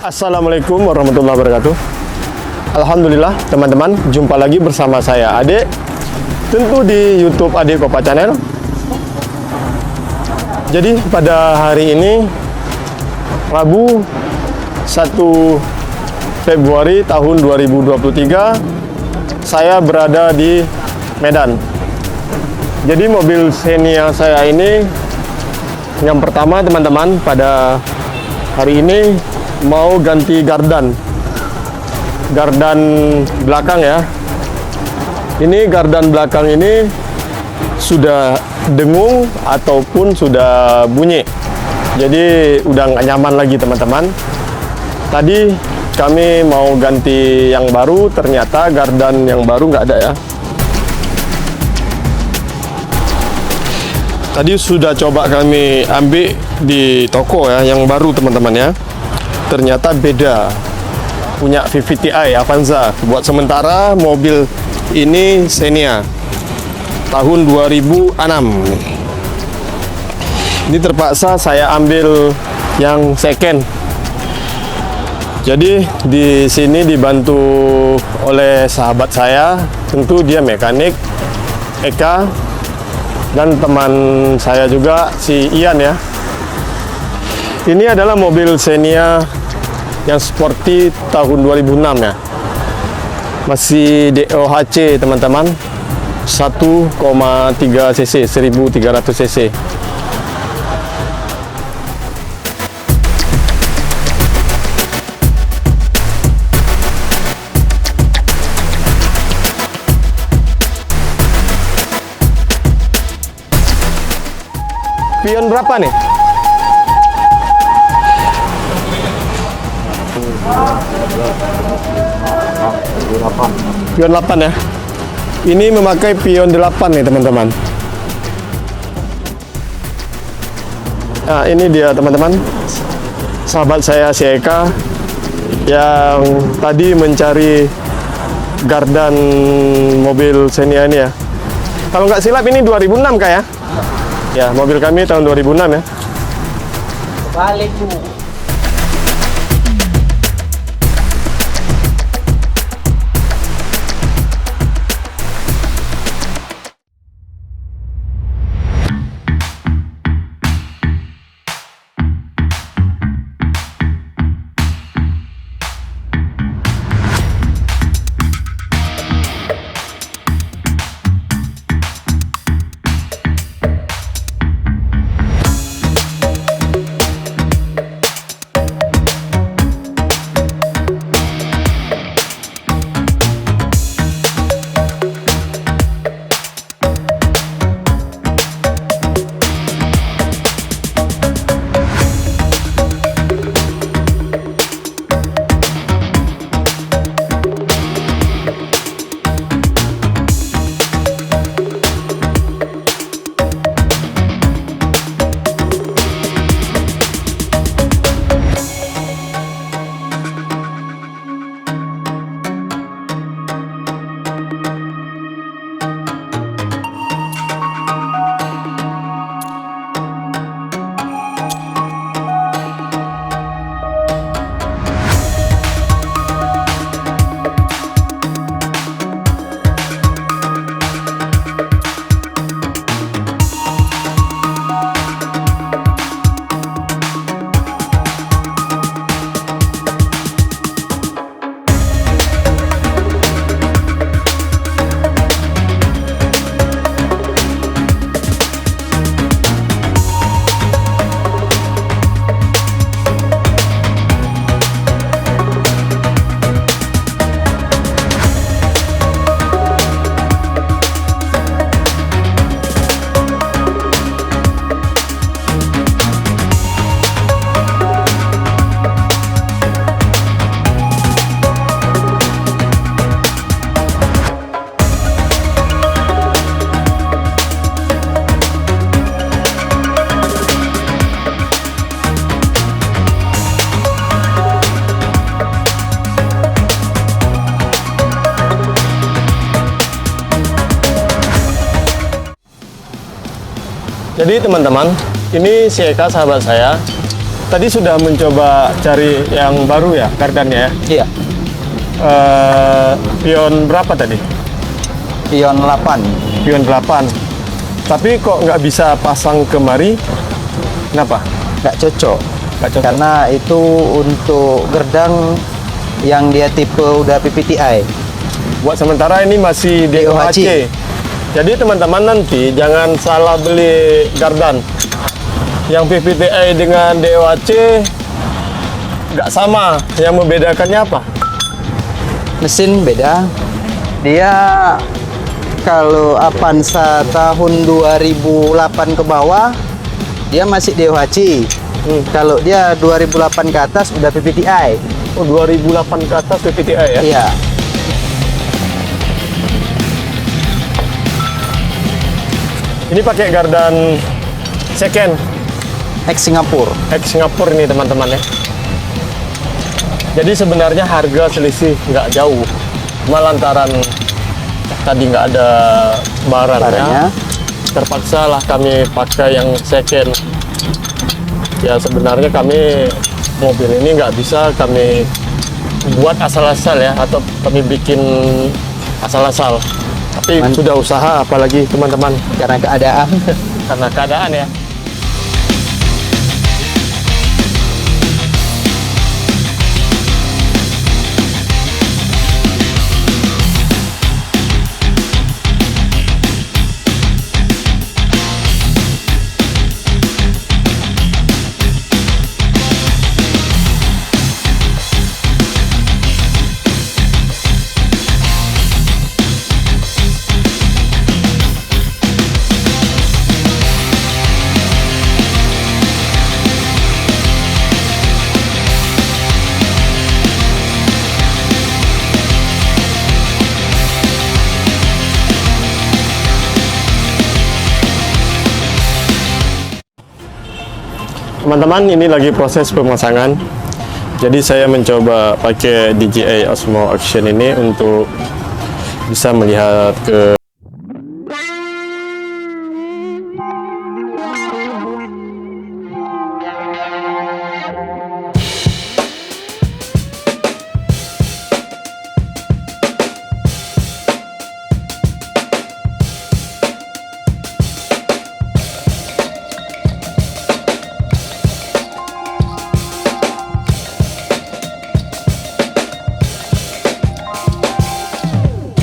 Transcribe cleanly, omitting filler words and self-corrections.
Assalamualaikum warahmatullahi wabarakatuh. Alhamdulillah teman-teman, jumpa lagi bersama saya Ade, tentu di YouTube Ade Kopa Channel. Jadi pada hari ini Rabu 1 Februari tahun 2023, saya berada di Medan. Jadi mobil Xenia saya ini yang pertama teman-teman, pada hari ini mau ganti gardan belakang ya. Ini gardan belakang ini sudah dengung ataupun sudah bunyi, jadi udah nggak nyaman lagi teman-teman. Tadi kami mau ganti yang baru, ternyata gardan yang baru nggak ada ya. Tadi sudah coba kami ambil di toko ya, yang baru teman-teman ya. Ternyata beda, punya VVTi Avanza. Buat sementara mobil ini Xenia tahun 2006. Ini terpaksa saya ambil yang second. Jadi di sini dibantu oleh sahabat saya, tentu dia mekanik, Eka, dan teman saya juga si Ian ya. Ini adalah mobil Xenia yang sporty tahun 2006 ya. Masih DOHC teman-teman, 1,3 cc, 1300 cc. Pion berapa nih? Pion 8 ya. Ini memakai pion 8 nih teman-teman. Nah ini dia teman-teman, sahabat saya si Eka yang tadi mencari gardan mobil Xenia ini ya. Kalau nggak silap ini 2006 kah ya? Ya, mobil kami tahun 2006 ya. Balik Bu. Jadi teman-teman, ini si Eka sahabat saya tadi sudah mencoba cari yang baru ya, gardannya ya? Iya. Pion berapa tadi? Pion 8. Pion 8. Tapi kok nggak bisa pasang kemari? Kenapa? Nggak cocok. Nggak cocok. Karena itu untuk gerdang yang dia tipe udah PPTI. Buat sementara ini masih DOHC. Jadi teman-teman nanti jangan salah beli gardan. Yang PPTI dengan DOHC nggak sama. Yang membedakannya apa? Mesin beda. Dia kalau Avanza tahun 2008 ke bawah dia masih DOHC. Kalau dia 2008 ke atas udah PPTI. Oh, 2008 ke atas PPTI ya? Iya. Ini pakai gardan second Ex Singapura. ex Singapura ini teman-teman ya. Jadi sebenarnya harga selisih nggak jauh, cuma lantaran tadi nggak ada barangnya, Barangnya. terpaksa lah kami pakai yang second. Ya sebenarnya kami mobil ini nggak bisa kami buat asal-asal ya, atau kami bikin asal-asal. Tapi sudah usaha, apalagi teman-teman, Karena keadaan. karena keadaan ya. Teman-teman, ini lagi proses pemasangan. Jadi saya mencoba pakai DJI Osmo Action ini untuk bisa melihat ke